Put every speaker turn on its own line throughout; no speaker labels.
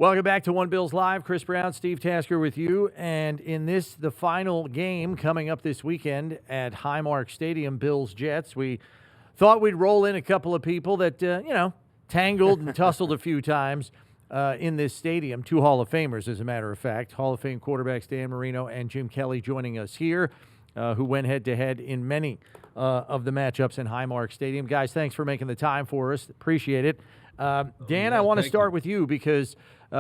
Welcome back to One Bills Live. Chris Brown, Steve Tasker with you. And in this, the final game coming up this weekend at Highmark Stadium, Bills-Jets, we thought we'd roll in a couple of people that, tangled and tussled a few times in this stadium. Two Hall of Famers, as a matter of fact. Hall of Fame quarterbacks Dan Marino and Jim Kelly joining us here, who went head-to-head in many of the matchups in Highmark Stadium. Guys, thanks for making the time for us. Appreciate it. Dan, I want to start with you because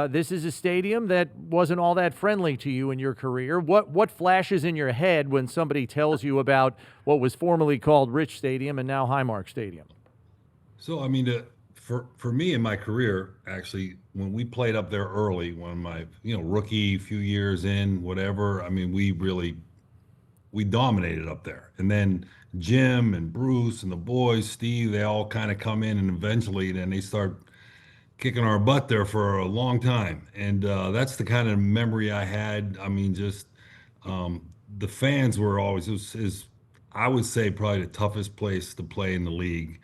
this is a stadium that wasn't all that friendly to you in your career. What flashes in your head when somebody tells you about what was formerly called Rich Stadium and now Highmark Stadium?
So, I mean, for me in my career, actually, when we played up there early, when my rookie, few years in, whatever, I mean, we dominated up there. And then Jim and Bruce and the boys, Steve, they all kind of come in, and eventually then they start kicking our butt there for a long time. And that's the kind of memory I had. I mean, just the fans were always, is I would say probably the toughest place to play in the league,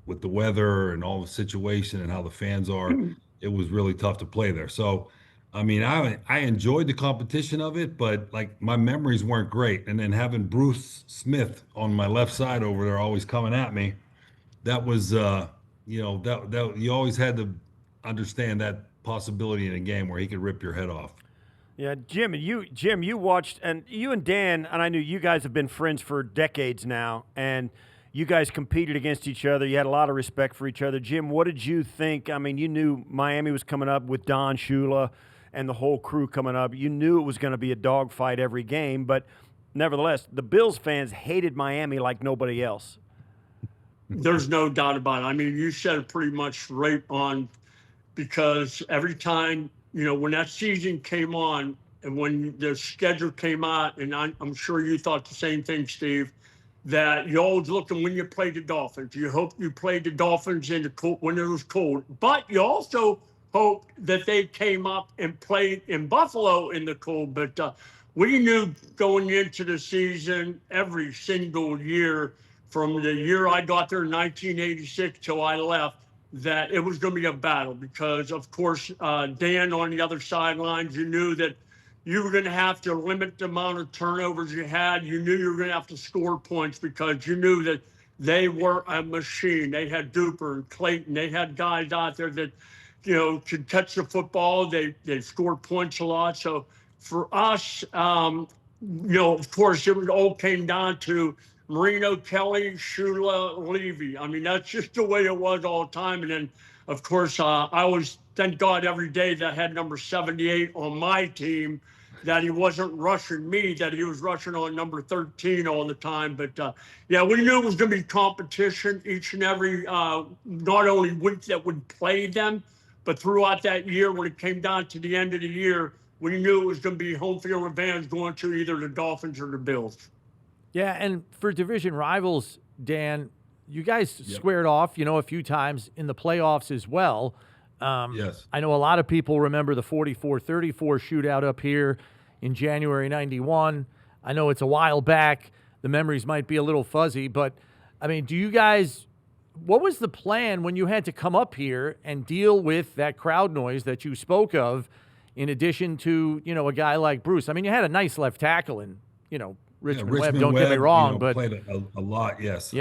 with the weather and all the situation and how the fans are. It was really tough to play there. So, I mean, I enjoyed the competition of it, but like my memories weren't great. And then having Bruce Smith on my left side over there always coming at me, that was that you always had to understand that possibility in a game where he could rip your head off.
Yeah, Jim, you watched, and you and Dan, and I knew you guys have been friends for decades now, and you guys competed against each other. You had a lot of respect for each other. Jim, what did you think? I mean, you knew Miami was coming up with Don Shula and the whole crew coming up. You knew it was going to be a dogfight every game, but nevertheless, the Bills fans hated Miami like nobody else.
There's no doubt about it. I mean, you said it pretty much right on, because every time, when that season came on and when the schedule came out, and I'm sure you thought the same thing, Steve, that you always looked, and when you played the Dolphins, you hoped you played the Dolphins in the cold, when it was cold, but you also hoped that they came up and played in Buffalo in the cold. But we knew going into the season every single year, from the year I got there in 1986 till I left, that it was going to be a battle because, of course, Dan on the other sidelines, you knew that you were going to have to limit the amount of turnovers you had. You knew you were going to have to score points because you knew that they were a machine. They had Duper and Clayton. They had guys out there that, could catch the football. They scored points a lot. So for us, of course, it all came down to Marino, Kelly, Shula, Levy. I mean, that's just the way it was all the time. And then, of course, I was, thank God, every day that I had number 78 on my team, that he wasn't rushing me, that he was rushing on number 13 all the time. But, we knew it was going to be competition each and every, not only week that would play them, but throughout that year, when it came down to the end of the year, we knew it was going to be home field advantage going to either the Dolphins or the Bills.
Yeah, and for division rivals, Dan, you guys squared off, a few times in the playoffs as well.
Yes.
I know a lot of people remember the 44-34 shootout up here in January 91. I know it's a while back. The memories might be a little fuzzy, but, I mean, what was the plan when you had to come up here and deal with that crowd noise that you spoke of, in addition to, a guy like Bruce? I mean, you had a nice left tackle in, Richmond Webb, don't get me wrong, but
played a lot, against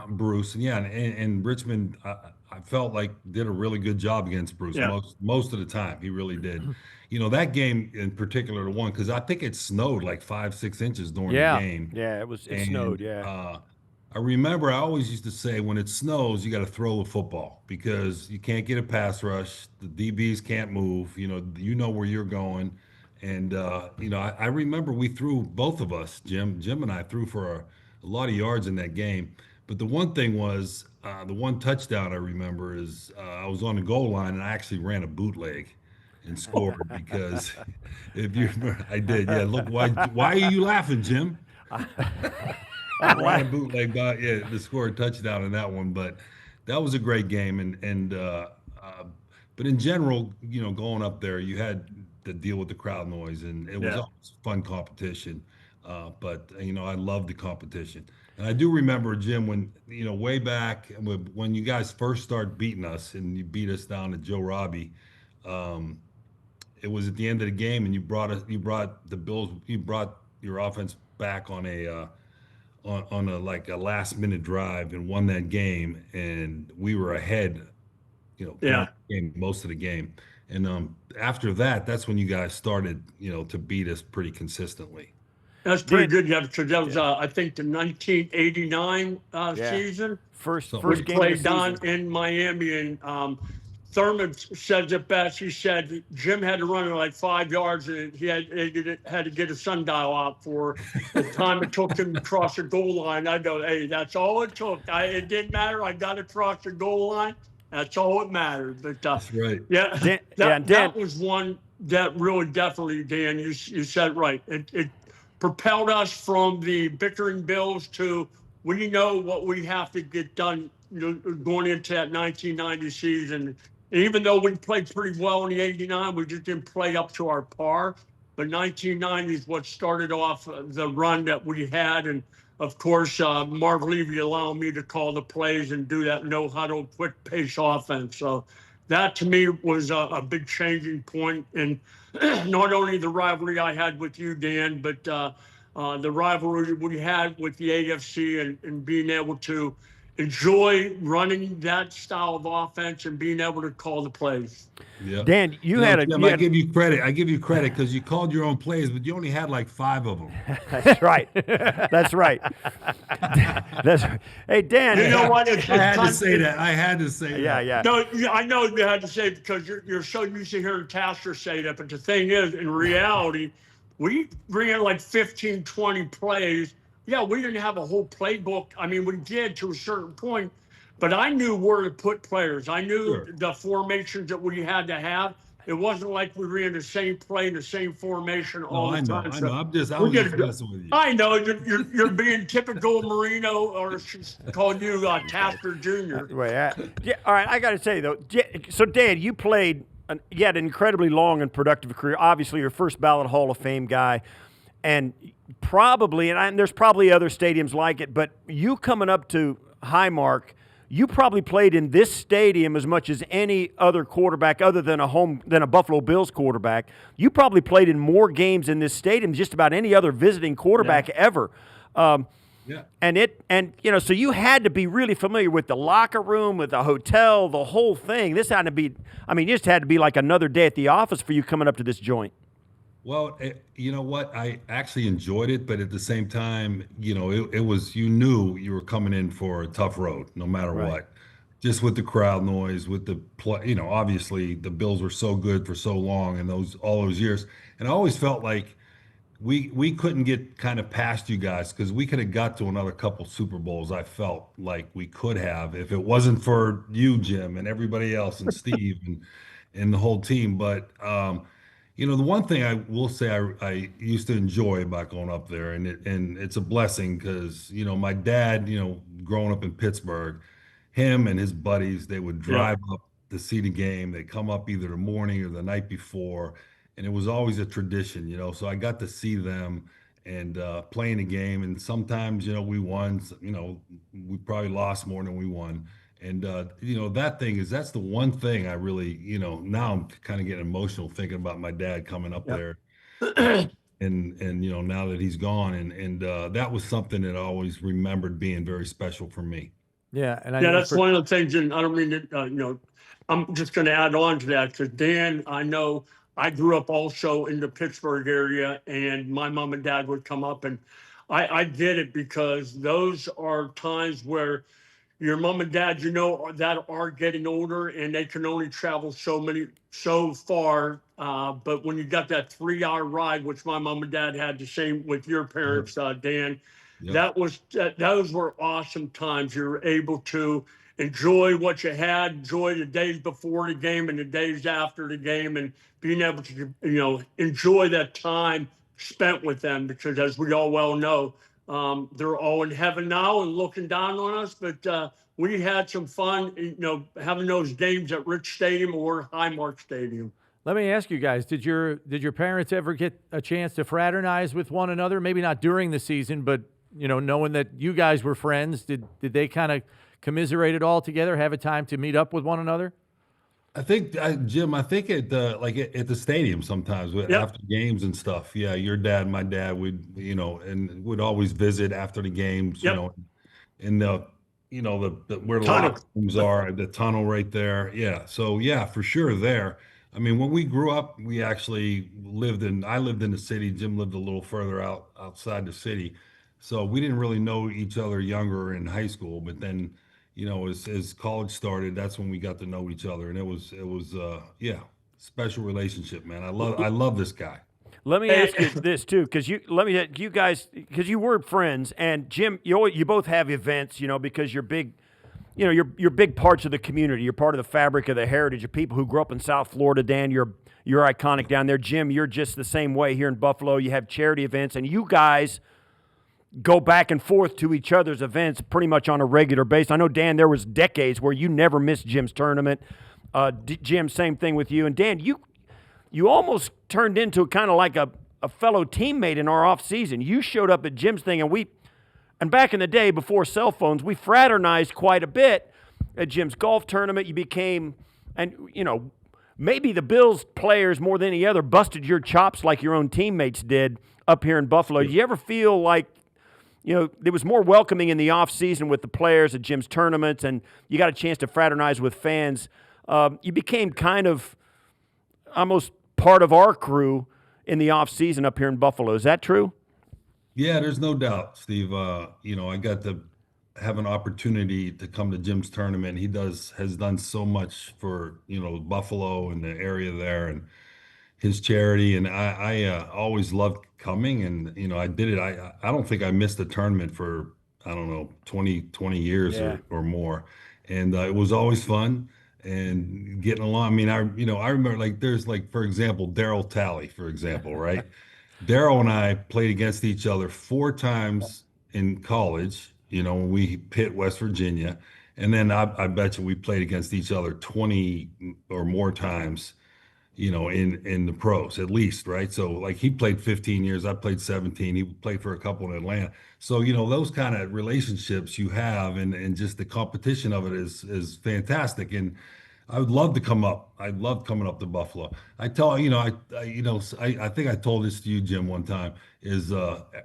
Bruce, and Richmond, I felt like did a really good job against Bruce most of the time. He really did. That game in particular, the one, because I think it snowed like 5-6 inches during the game.
Yeah, it snowed.
I remember I always used to say, when it snows, you got to throw the football because you can't get a pass rush. The DBs can't move. You know where you're going. And, I remember we threw, both of us, Jim and I threw for a lot of yards in that game. But the one thing was, the one touchdown I remember is I was on the goal line and I actually ran a bootleg and scored because I did. Yeah, look, why are you laughing, Jim? I ran a bootleg, to score a touchdown in that one. But that was a great game. But in general, going up there, you had to deal with the crowd noise, and it was always fun competition. But I love the competition. And I do remember, Jim, when, way back when you guys first started beating us and you beat us down at Joe Robbie, um, it was at the end of the game and you brought the Bills, you brought your offense back on a like a last minute drive and won that game. And we were ahead,
Yeah.
most of the game. And after that, that's when you guys started, to beat us pretty consistently.
That's pretty good, yeah, because that was, I think, the 1989 season.
First
We
game of the
played down
season.
in Miami, and Thurman says it best. He said Jim had to run it like 5 yards, and he had to get a sundial out for the time it took him to cross the goal line. I go, hey, that's all it took. It didn't matter. I got across the goal line. That's all it mattered. But
That's right.
yeah,
Dan,
that was one that really definitely, Dan, you said it right. It propelled us from the bickering Bills to we know what we have to get done going into that 1990 season. And even though we played pretty well in the 89, we just didn't play up to our par. But 1990 is what started off the run that we had. And of course, Marv Levy allowing me to call the plays and do that no-huddle, quick pace offense. So that to me was a big changing point in not only the rivalry I had with you, Dan, but the rivalry we had with the AFC and being able to enjoy running that style of offense and being able to call the plays.
Yeah.
Dan,
Jim, I give you credit. I give you credit because you called your own plays, but you only had like 5 of them.
That's right. That's right. That's right. Hey, Dan.
You know what?
I had to say that. I had to say that.
Yeah.
No, I know you had to say it because you're so used to hearing Tasker say that. But the thing is, in reality, we bring in like 15, 20 plays. Yeah, we didn't have a whole playbook. I mean, we did to a certain point, but I knew where to put players. I knew the formations that we had to have. It wasn't like we ran the same play in the same formation all the time.
I know. I was just messing with you.
I know you're being typical Marino, or she's called you Tasker Jr.
All right, I got to say though. So, Dan, you played. You had an incredibly long and productive career. Obviously, your first ballot Hall of Fame guy, and probably, and there's probably other stadiums like it, but you coming up to Highmark, you probably played in this stadium as much as any other quarterback other than a Buffalo Bills quarterback. You probably played in more games in this stadium than just about any other visiting quarterback ever.
Yeah.
And so you had to be really familiar with the locker room, with the hotel, the whole thing. This had to be, it just had to be like another day at the office for you coming up to this joint.
Well, you know what? I actually enjoyed it, but at the same time, it was, you knew you were coming in for a tough road, no matter what. Just with the crowd noise, with the play, obviously the Bills were so good for so long and all those years. And I always felt like we couldn't get kind of past you guys because we could have got to another couple Super Bowls. I felt like we could have if it wasn't for you, Jim, and everybody else, and Steve, and the whole team. But the one thing I will say I used to enjoy about going up there, and it's a blessing because my dad, growing up in Pittsburgh, him and his buddies, they would drive up to see the game. They come up either the morning or the night before. And it was always a tradition, so I got to see them and playing the game. And sometimes, we won, we probably lost more than we won. And, that's the one thing I really, now I'm kind of getting emotional thinking about my dad coming up there and now that he's gone. And that was something that I always remembered being very special for me.
Yeah. And
that's one of the things, and I don't mean to, I'm just going to add on to that because Dan, I know, I grew up also in the Pittsburgh area, and my mom and dad would come up, and I get it because those are times where your mom and dad, that are getting older, and they can only travel so far. But when you got that 3-hour ride, which my mom and dad had the same with your parents, Dan, those were awesome times. You were able to enjoy what you had, enjoy the days before the game and the days after the game, and being able to, enjoy that time spent with them because, as we all well know, they're all in heaven now and looking down on us. But we had some fun, having those games at Rich Stadium or Highmark Stadium.
Let me ask you guys, did your parents ever get a chance to fraternize with one another? Maybe not during the season, but knowing that you guys were friends, did they kind of commiserate it all together, have a time to meet up with one another?
I think, Jim, I think at the stadium sometimes after games and stuff. Yeah, your dad, my dad would, and would always visit after the games, in the, where the
Tunnel.
locker rooms are, the tunnel right there. Yeah. So yeah, for sure there. I mean, when we grew up, we actually I lived in the city. Jim lived a little further outside the city. So we didn't really know each other younger in high school, but then, as college started, that's when we got to know each other. And yeah, special relationship, man. I love this guy.
Let me ask you this too, because you guys, because you were friends, and Jim, you both have events, because you're big, you're big parts of the community. You're part of the fabric of the heritage of people who grew up in South Florida. Dan, you're iconic down there. Jim, you're just the same way here in Buffalo. You have charity events, and you guys go back and forth to each other's events pretty much on a regular basis. I know, Dan, there was decades where you never missed Jim's tournament. Jim, same thing with you. And Dan, you almost turned into kind of like a fellow teammate in our off season. You showed up at Jim's thing, and back in the day before cell phones, we fraternized quite a bit at Jim's golf tournament. You became, and maybe the Bills players more than any other busted your chops like your own teammates did up here in Buffalo. Do you ever feel like, there was more welcoming in the off season with the players at Jim's tournaments, and you got a chance to fraternize with fans? You became kind of almost part of our crew in the off season up here in Buffalo. Is that true?
Yeah, there's no doubt, Steve. I got to have an opportunity to come to Jim's tournament. He has done so much for, Buffalo and the area there and his charity. And I always loved coming, and, I did it. I don't think I missed a tournament for, I don't know, 20 years or more. And it was always fun and getting along. I mean, I remember, like, there's, like, for example, Daryl Talley, for example, right? Daryl and I played against each other 4 times in college, when we hit West Virginia. And then I bet you we played against each other 20 or more times, in the pros at least, right? So, like, he played 15 years, I played 17. He played for a couple in Atlanta. So, those kind of relationships you have, and just the competition of it is fantastic. And I would love to come up. I love coming up to Buffalo. I think I told this to you, Jim, one time, is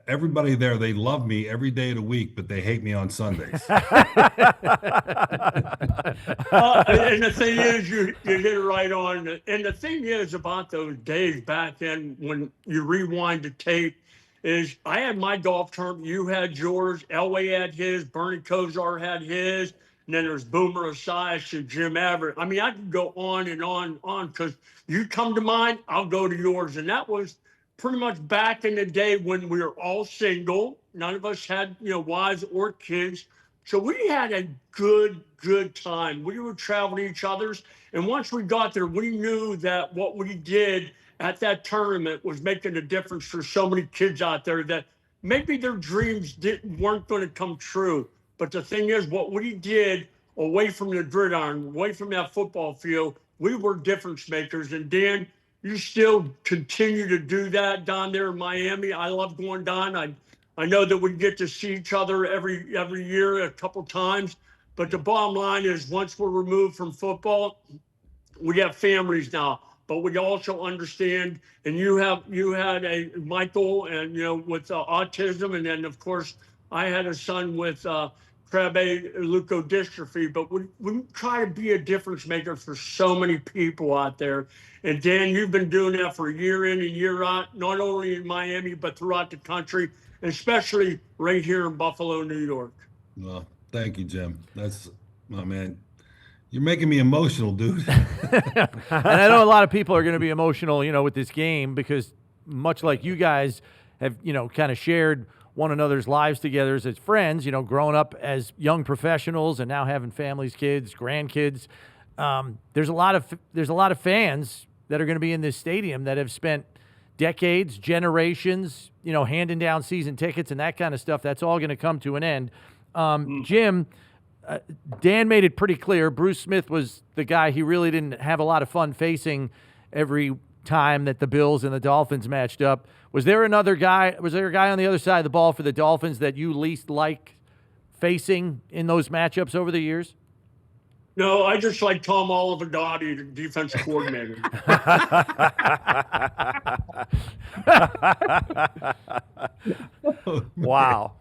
everybody there, they love me every day of the week, but they hate me on Sundays.
And the thing is, you hit it right on. And the thing is about those days back then, when you rewind the tape, is I had my golf tournament, you had yours, Elway had his, Bernie Kosar had his, and then there's Boomer Esiason and Jim Everett. I mean, I could go on and on, because you come to mine, I'll go to yours. And that was pretty much back in the day when we were all single. None of us had, wives or kids. So we had a good time. We would travel to each other's. And once we got there, we knew that what we did at that tournament was making a difference for so many kids out there that maybe their dreams weren't going to come true. But the thing is, what we did away from the gridiron, away from that football field, we were difference makers. And Dan, you still continue to do that down there in Miami. I love going down. I know that we get to see each other every year a couple times. But the bottom line is, once we're removed from football, we have families now. But we also understand, and you had a Michael, and with autism, and then of course I had a son with Krabbe leukodystrophy. But we try to be a difference maker for so many people out there. And Dan, you've been doing that for year in and year out, not only in Miami but throughout the country, and especially right here in Buffalo, New York.
Well, thank you, Jim. That's, oh, man. You're making me emotional, dude. And
I know a lot of people are going to be emotional, with this game, because much like you guys have, kind of shared one another's lives together as friends, growing up as young professionals and now having families, kids, grandkids. There's a lot of fans that are going to be in this stadium that have spent decades, generations, handing down season tickets and that kind of stuff. That's all going to come to an end. Jim, Dan made it pretty clear Bruce Smith was the guy he really didn't have a lot of fun facing every time that the Bills and the Dolphins matched up. Was there a guy on the other side of the ball for the Dolphins that you least like facing in those matchups over the years?
No, I just like Tom Oliver-Dottie, the defense coordinator.
Wow.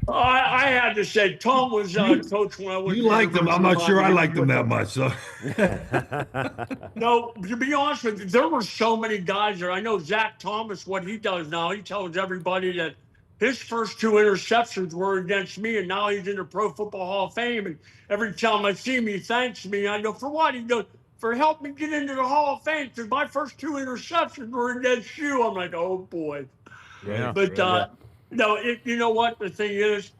I had to say, Tom was coach when I went.
You liked him. I'm not sure I liked him that much. So.
No, to be honest with you, there were so many guys there. I know Zach Thomas, what he does now, he tells everybody that his first 2 interceptions were against me, and now he's in the Pro Football Hall of Fame. And every time I see him, he thanks me. I go, for what? He goes, for helping me get into the Hall of Fame, because my first 2 interceptions were against you. I'm like, oh, boy.
Yeah,
But, no, you know what? The thing is,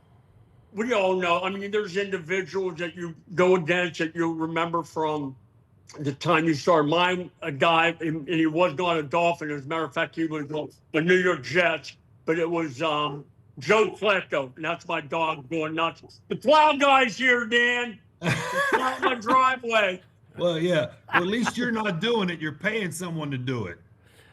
we all know. I mean, there's individuals that you go against that you'll remember from the time you started. Mine, a guy, and he was not a Dolphin. As a matter of fact, he was the New York Jets. But it was Joe Flacco, and that's my dog going nuts. The plow guy's here, Dan. It's not my driveway.
Well, yeah. Well, at least you're not doing it. You're paying someone to do it.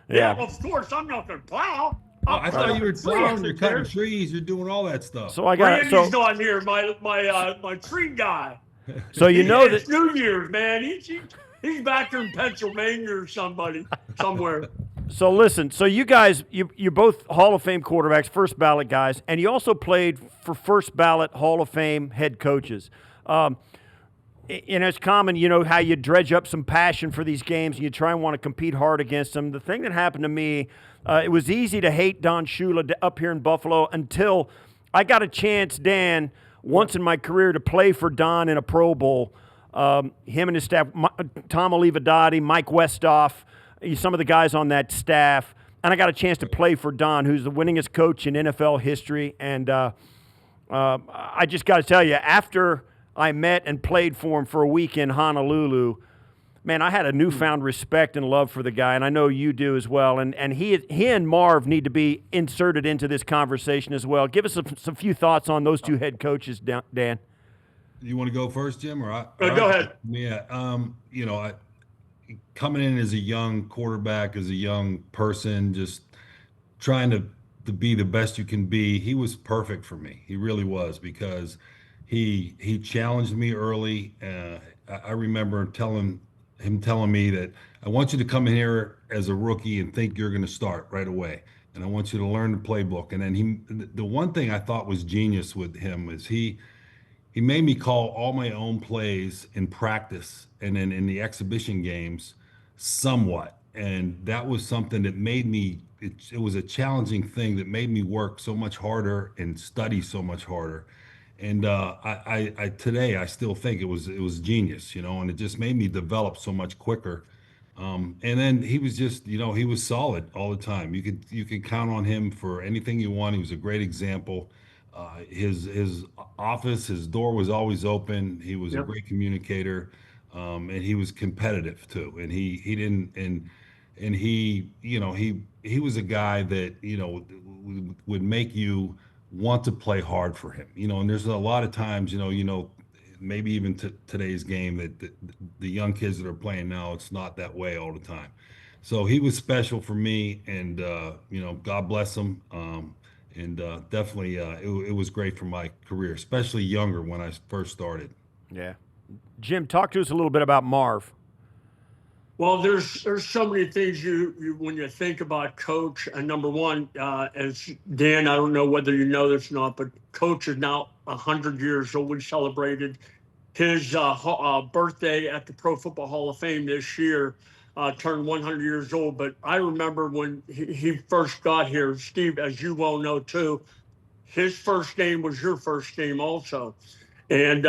Yeah, well, of course, I'm not going to plow.
I thought you were plowing, you're cutting trees, you're doing all that stuff.
So I got
Randy's not here, my tree guy.
So you know
it's
that
New Year's, man. He's back in Pennsylvania or somewhere.
So listen, so you guys, you're both Hall of Fame quarterbacks, first ballot guys, and you also played for first ballot Hall of Fame head coaches. And it's common, you know, how you dredge up some passion for these games and you try and want to compete hard against them. The thing that happened to me, it was easy to hate Don Shula up here in Buffalo until I got a chance, Dan, once in my career to play for Don in a Pro Bowl. Him and his staff, Tom Oliver-Dottie, Mike Westhoff, some of the guys on that staff, and I got a chance to play for Don, who's the winningest coach in NFL history. And I just got to tell you, after I met and played for him for a week in Honolulu, man, I had a newfound respect and love for the guy, and I know you do as well. And he and Marv need to be inserted into this conversation as well. Give us some few thoughts on those 2 head coaches, Dan.
You want to go first, Jim, or
go ahead.
Yeah, you know, coming in as a young quarterback, as a young person, just trying to be the best you can be, he was perfect for me. He really was, because he challenged me early. I remember him telling me that I want you to come in here as a rookie and think you're going to start right away, and I want you to learn the playbook. And then the one thing I thought was genius with him is he made me call all my own plays in practice and then in the exhibition games somewhat. And that was something that made me, it was a challenging thing that made me work so much harder and study so much harder. And I today, I still think it was genius, you know, and it just made me develop so much quicker. And then he was just, you know, he was solid all the time. You could count on him for anything you want. He was a great example. His office, his door was always open. He was a great communicator, and he was competitive too. And he didn't, and he, you know, he was a guy that, you know, would make you want to play hard for him, you know. And there's a lot of times, you know, maybe even today's game that the young kids that are playing now, it's not that way all the time. So he was special for me, and you know, God bless him. And definitely, it was great for my career, especially younger when I first started.
Yeah. Jim, talk to us a little bit about Marv.
Well, there's so many things you when you think about Coach. And number one, as Dan, I don't know whether you know this or not, but Coach is now 100 years old. We celebrated his birthday at the Pro Football Hall of Fame this year. Turned 100 years old. But I remember when he first got here, Steve, as you well know too, his first game was your first game also. And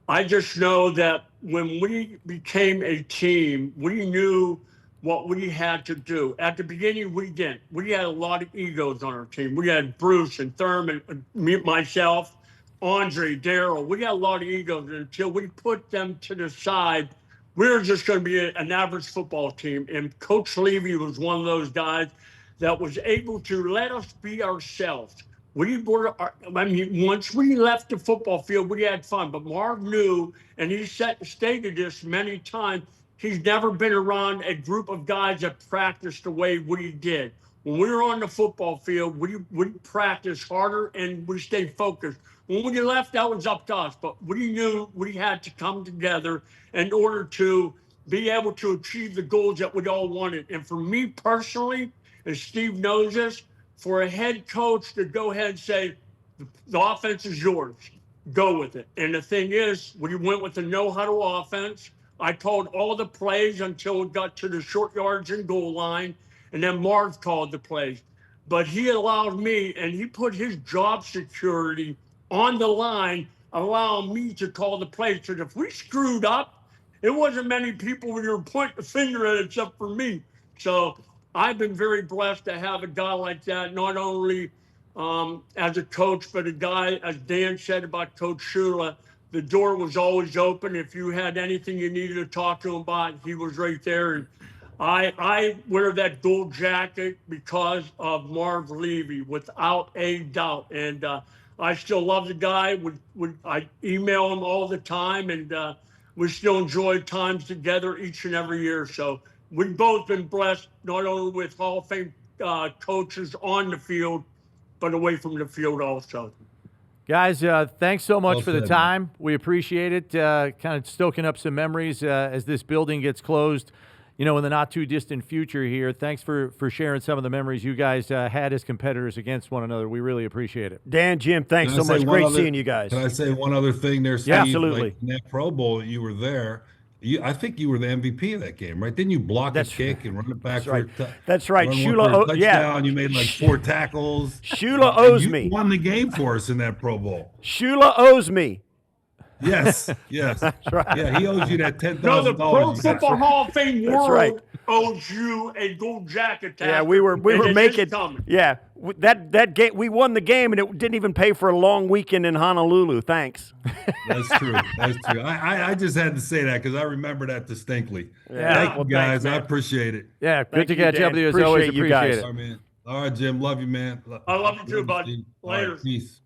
I just know that when we became a team, we knew what we had to do. At the beginning, we didn't. We had a lot of egos on our team. We had Bruce and Thurman, myself, Andre, Darryl. We had a lot of egos until we put them to the side. We were just going to be an average football team. And Coach Levy was one of those guys that was able to let us be ourselves. We were, I mean, once we left the football field, we had fun. But Marv knew, and he stated this many times, he's never been around a group of guys that practiced the way we did. When we were on the football field, we practiced harder and we stayed focused. When we left, that was up to us, but we knew we had to come together in order to be able to achieve the goals that we all wanted. And for me personally, and Steve knows this, for a head coach to go ahead and say, the offense is yours, go with it. And the thing is, we went with the no-huddle offense. I called all the plays until it got to the short yards and goal line, and then Marv called the plays. But he allowed me, and he put his job security on the line, allowing me to call the plays. Because if we screwed up, it wasn't many people we were pointing the finger at except for me. So I've been very blessed to have a guy like that, not only as a coach, but a guy, as Dan said about Coach Shula, the door was always open. If you had anything you needed to talk to him about, he was right there. And I wear that gold jacket because of Marv Levy, without a doubt. And I still love the guy. I email him all the time, and we still enjoy times together each and every year. So we've both been blessed, not only with Hall of Fame coaches on the field, but away from the field also.
Guys, thanks so much
Well
for the
said,
time. We appreciate it. Kind of stoking up some memories as this building gets closed, in the not too distant future here. Thanks for sharing some of the memories you guys had as competitors against one another. We really appreciate it.
Dan, Jim, thanks
Can I
so
say
much.
one
Great
other-
seeing you guys.
Can I say one other thing there, Steve?
Yeah, absolutely.
Like in that Pro Bowl that you were there, I think you were the MVP of that game, right? Didn't you block
That's
a kick and run it back
That's right.
for
That's right.
run one
Shula,
for a touchdown? You made like 4 tackles.
Shula owes
you
me.
won the game for us in that Pro Bowl.
Shula owes me.
Yes, yes.
right.
Yeah, he owes you that $10,000.
No, the Pro
you got.
Football Hall of Fame
That's
world
right.
owes you a gold jacket.
Yeah, we were
and it is
making.
coming.
Yeah, that game. We won the game, and it didn't even pay for a long weekend in Honolulu. Thanks.
That's true. That's true. I just had to say that because I remember that distinctly.
Yeah.
Thank
Well,
you, guys.
thanks, man.
I appreciate it.
Yeah, good
Thank
to
you,
catch
Dan.
up with you as always.
Appreciate you guys.
Appreciate it.
All right, man. All right, Jim. Love you, man.
I love you too,
Love
bud.
Steve. All right,
Later.
peace.